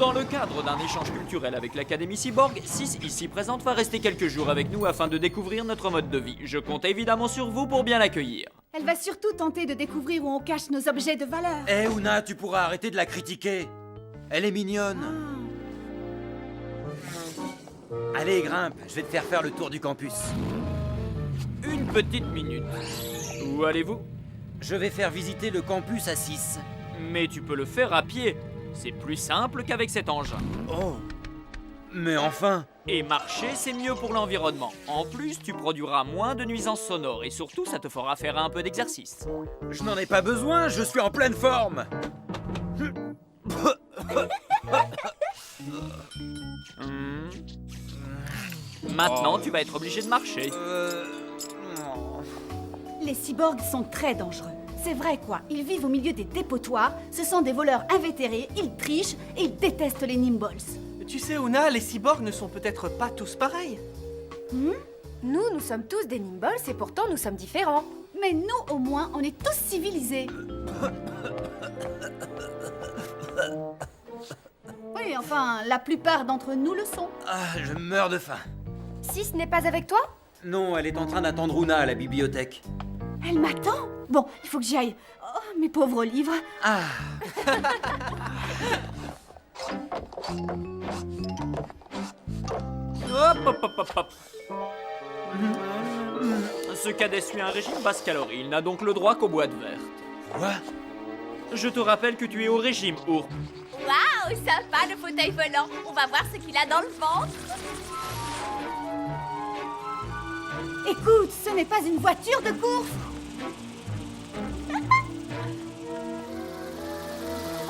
Dans le cadre d'un échange culturel avec l'Académie Cyborg, 6 ici présente va rester quelques jours avec nous afin de découvrir notre mode de vie. Je compte évidemment sur vous pour bien l'accueillir. Elle va surtout tenter de découvrir où on cache nos objets de valeur. Eh, Ouna, tu pourras arrêter de la critiquer. Elle est mignonne. Allez, grimpe, je vais te faire le tour du campus. Une petite minute. Où allez-vous? Je vais faire visiter le campus à 6. Mais tu peux le faire à pied. C'est plus simple qu'avec cet engin. Oh. Mais enfin. Et marcher, c'est mieux pour l'environnement. En plus, tu produiras moins de nuisances sonores et surtout, ça te fera faire un peu d'exercice. Je n'en ai pas besoin, je suis en pleine forme. Maintenant, tu vas être obligé de marcher. Les cyborgs sont très dangereux. C'est vrai quoi, ils vivent au milieu des dépotoirs, ce sont des voleurs invétérés, ils trichent et ils détestent les Nimbles. Tu sais, Ouna, les cyborgs ne sont peut-être pas tous pareils. Nous sommes tous des Nimbles et pourtant nous sommes différents. Mais nous, au moins, on est tous civilisés. Oui, enfin, la plupart d'entre nous le sont. Ah, je meurs de faim. Six n'est pas avec toi? Non, elle est en train d'attendre Ouna à la bibliothèque. Elle m'attend? Bon, il faut que j'y aille. Oh, mes pauvres livres. Ah. Hop, hop, hop, hop, hop. Ce cadet suit un régime basse calorie. Il n'a donc le droit qu'aux boîtes vertes. Quoi? Je te rappelle que tu es au régime, Ourp. Waouh, sympa le fauteuil volant. On va voir ce qu'il a dans le ventre. Écoute, ce n'est pas une voiture de course.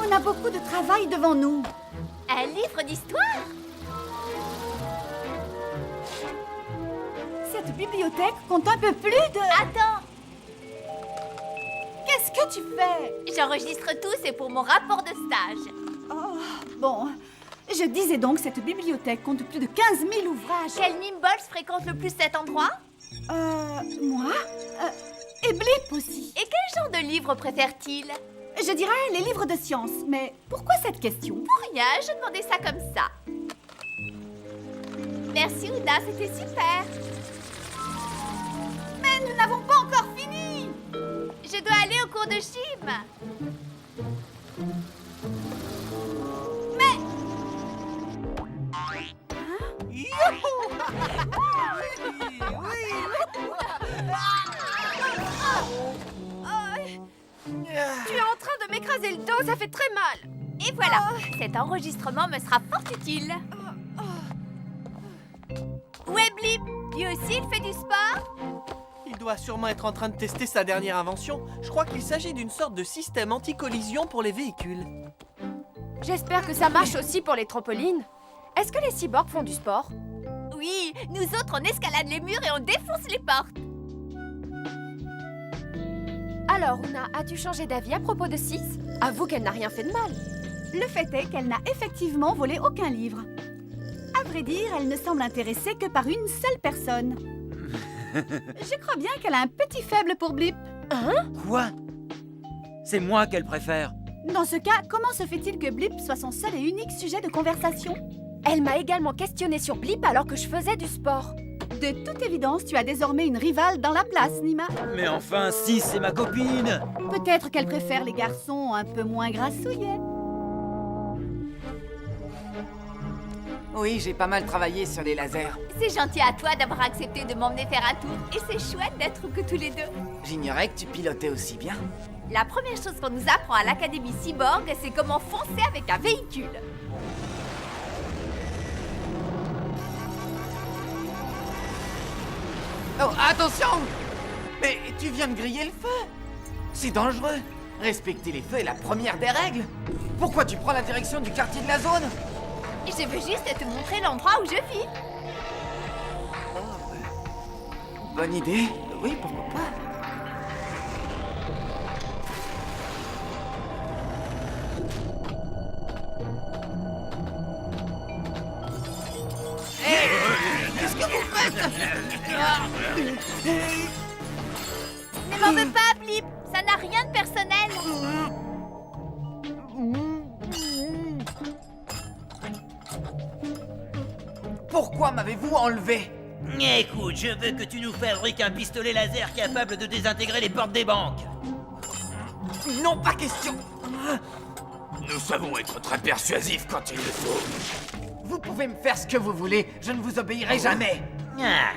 On a beaucoup de travail devant nous. Un livre d'histoire? Cette bibliothèque compte un peu plus de... Attends, Qu'est-ce que tu fais? j'enregistre tout, c'est pour mon rapport de stage. Oh, bon, je disais donc, cette bibliothèque compte plus de 15 000 ouvrages. Quel Nimbles fréquente le plus cet endroit? Moi et Blip aussi. Et quel genre de livre préfère-t-il? Je dirais les livres de science, mais pourquoi cette question? Pour rien, je demandais ça comme ça. Merci Ouda, c'était super. Mais nous n'avons pas encore fini. Je dois aller au cours de gym. Tu es en train de m'écraser le dos, ça fait très mal. Et voilà, cet enregistrement me sera fort utile. Où est Blip? Lui aussi, il fait du sport? Il doit sûrement être en train de tester sa dernière invention. Je crois qu'il s'agit d'une sorte de système anti-collision pour les véhicules. J'espère que ça marche aussi pour les trampolines. Est-ce que les cyborgs font du sport? Oui, nous autres, on escalade les murs et on défonce les portes. Alors, Ouna, as-tu changé d'avis à propos de Six? Avoue qu'elle n'a rien fait de mal. Le fait est qu'elle n'a effectivement volé aucun livre. À vrai dire, elle ne semble intéressée que par une seule personne. Je crois bien qu'elle a un petit faible pour Blip. Quoi? C'est moi qu'elle préfère. Dans ce cas, comment se fait-il que Blip soit son seul et unique sujet de conversation? Elle m'a également questionné sur Blip alors que je faisais du sport. De toute évidence, tu as désormais une rivale dans la place, Nima. Mais enfin, si, c'est ma copine. Peut-être qu'elle préfère les garçons un peu moins grassouillets. Oui, j'ai pas mal travaillé sur les lasers. C'est gentil à toi d'avoir accepté de m'emmener faire un tour. Et c'est chouette d'être que tous les deux. J'ignorais que tu pilotais aussi bien. La première chose qu'on nous apprend à l'Académie Cyborg, c'est comment foncer avec un véhicule. Oh, attention! Mais tu viens de griller le feu! C'est dangereux! Respecter les feux est la première des règles! Pourquoi tu prends la direction du quartier de la zone? Je veux juste te montrer l'endroit où je vis. Bonne idée. Oui, pourquoi pas? Hey! Qu'est-ce que vous faites? Ne m'en veux pas, Blip. Ça n'a rien de personnel. Pourquoi m'avez-vous enlevé? Écoute, je veux que tu nous fabriques un pistolet laser capable de désintégrer les portes des banques. Non, pas question. Nous savons être très persuasifs quand il le faut. Vous pouvez me faire ce que vous voulez, je ne vous obéirai jamais. Ah,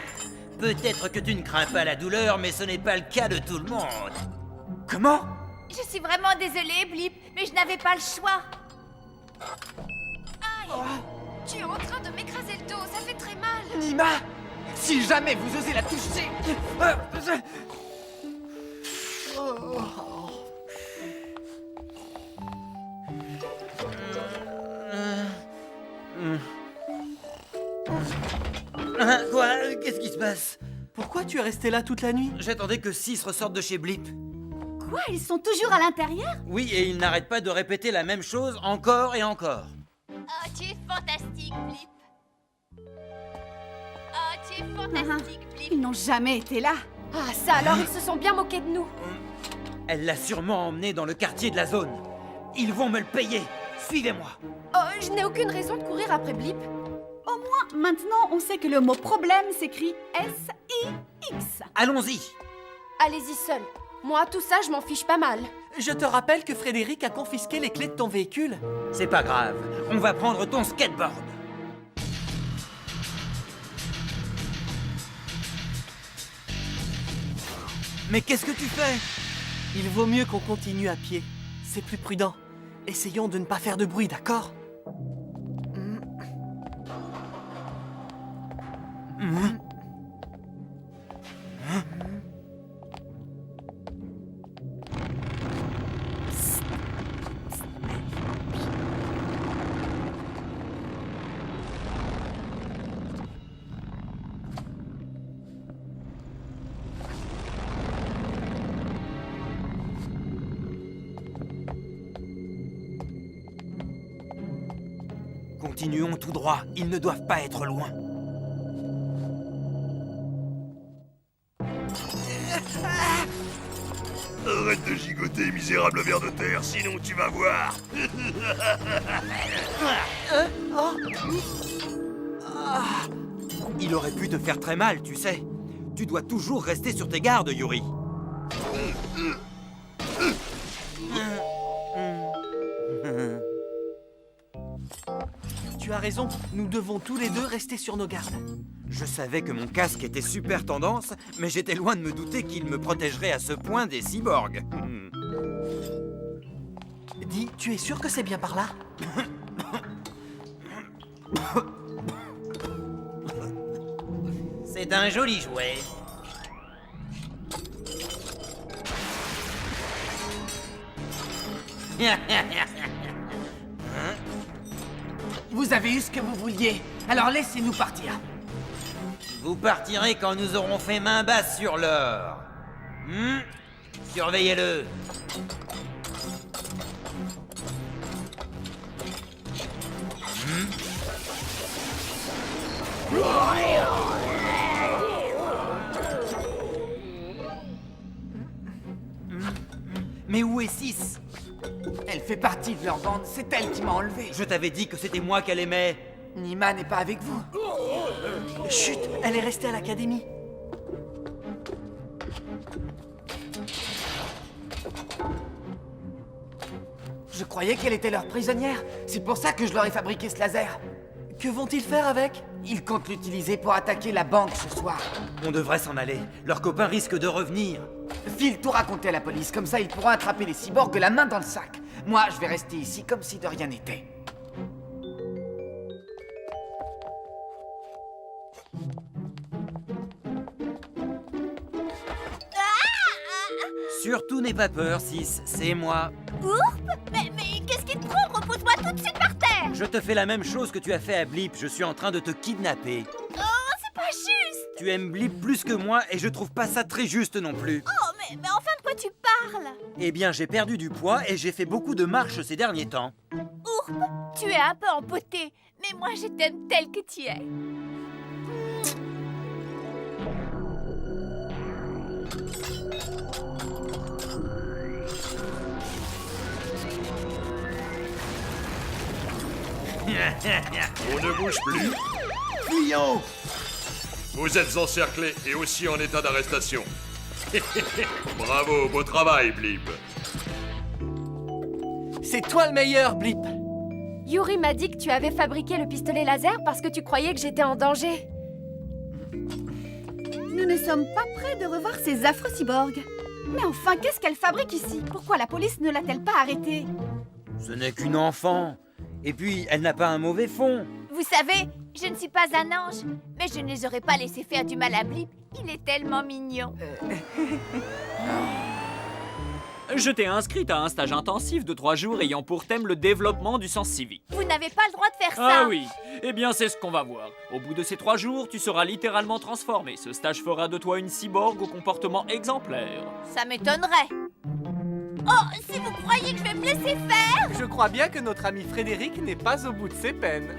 peut-être que tu ne crains pas la douleur, mais ce n'est pas le cas de tout le monde. Comment? Je suis vraiment désolée, Blip, mais je n'avais pas le choix. Tu es en train de m'écraser le dos, ça fait très mal. Nima, si jamais vous osez la toucher... Hein, quoi? Qu'est-ce qui se passe? Pourquoi tu es resté là toute la nuit? J'attendais que 6 ressortent de chez Blip. Quoi, ils sont toujours à l'intérieur? Oui, et ils n'arrêtent pas de répéter la même chose encore et encore. Oh, tu es fantastique, Blip. Oh, tu es fantastique, Blip. Ils n'ont jamais été là. Ah, ça alors, ils se sont bien moqués de nous. Elle l'a sûrement emmené dans le quartier de la zone. Ils vont me le payer. Suivez-moi. Oh, je n'ai aucune raison de courir après Blip. Au moins, maintenant, on sait que le mot problème s'écrit S-I-X. Allons-y. Allez-y seul. Moi, tout ça, je m'en fiche pas mal. Je te rappelle que Frédéric a confisqué les clés de ton véhicule. C'est pas grave. On va prendre ton skateboard. Mais qu'est-ce que tu fais? Il vaut mieux qu'on continue à pied. C'est plus prudent. Essayons de ne pas faire de bruit, d'accord? Continuons tout droit. Ils ne doivent pas être loin. Arrête de gigoter, misérable ver de terre, sinon tu vas voir. Il aurait pu te faire très mal, tu sais. Tu dois toujours rester sur tes gardes, Yuri. Tu as raison, nous devons tous les deux rester sur nos gardes. Je savais que mon casque était super tendance, mais j'étais loin de me douter qu'il me protégerait à ce point des cyborgs. Dis, tu es sûr que c'est bien par là? C'est un joli jouet. Vous avez eu ce que vous vouliez, alors laissez-nous partir. Vous partirez quand nous aurons fait main basse sur l'or. Surveillez-le. Mais où est 6? Elle fait partie de leur bande, c'est elle qui m'a enlevé. Je t'avais dit que c'était moi qu'elle aimait. Nima n'est pas avec vous. Chut, elle est restée à l'académie. Je croyais qu'elle était leur prisonnière. C'est pour ça que je leur ai fabriqué ce laser. Que vont-ils faire avec? Ils comptent l'utiliser pour attaquer la banque ce soir. On devrait s'en aller. Leurs copains risquent de revenir. File tout raconter à la police, comme ça ils pourront attraper les cyborgs la main dans le sac. Moi, je vais rester ici comme si de rien n'était. Surtout n'aie pas peur, 6, c'est moi. Mais qu'est-ce qui te prend? Repose-moi tout de suite par terre. Je te fais la même chose que tu as fait à Blip, je suis en train de te kidnapper. Oh, c'est pas juste. Tu aimes Blip plus que moi et je trouve pas ça très juste non plus. Oh, mais enfin de quoi tu parles? Eh bien, j'ai perdu du poids et j'ai fait beaucoup de marches ces derniers temps. Ourp, tu es un peu empoté, mais moi je t'aime tel que tu es. On ne bouge plus. Fuyons! Vous êtes encerclés et aussi en état d'arrestation. Bravo, beau travail, Blip. C'est toi le meilleur, Blip. Yuri m'a dit que tu avais fabriqué le pistolet laser parce que tu croyais que j'étais en danger. Nous ne sommes pas prêts de revoir ces affreux cyborgs. Mais enfin, qu'est-ce qu'elle fabrique ici? Pourquoi la police ne l'a-t-elle pas arrêtée? Ce n'est qu'une enfant. Et puis, elle n'a pas un mauvais fond. Vous savez, je ne suis pas un ange, mais je ne les aurais pas laissé faire du mal à Blip. Il est tellement mignon. Je t'ai inscrite à un stage intensif de 3 jours ayant pour thème le développement du sens civique. Vous n'avez pas le droit de faire ça. Ah oui, eh bien c'est ce qu'on va voir. Au bout de ces 3 jours, tu seras littéralement transformé. Ce stage fera de toi une cyborg au comportement exemplaire. Ça m'étonnerait. Oh, si vous croyez que je vais me laisser faire. Je crois bien que notre ami Frédéric n'est pas au bout de ses peines.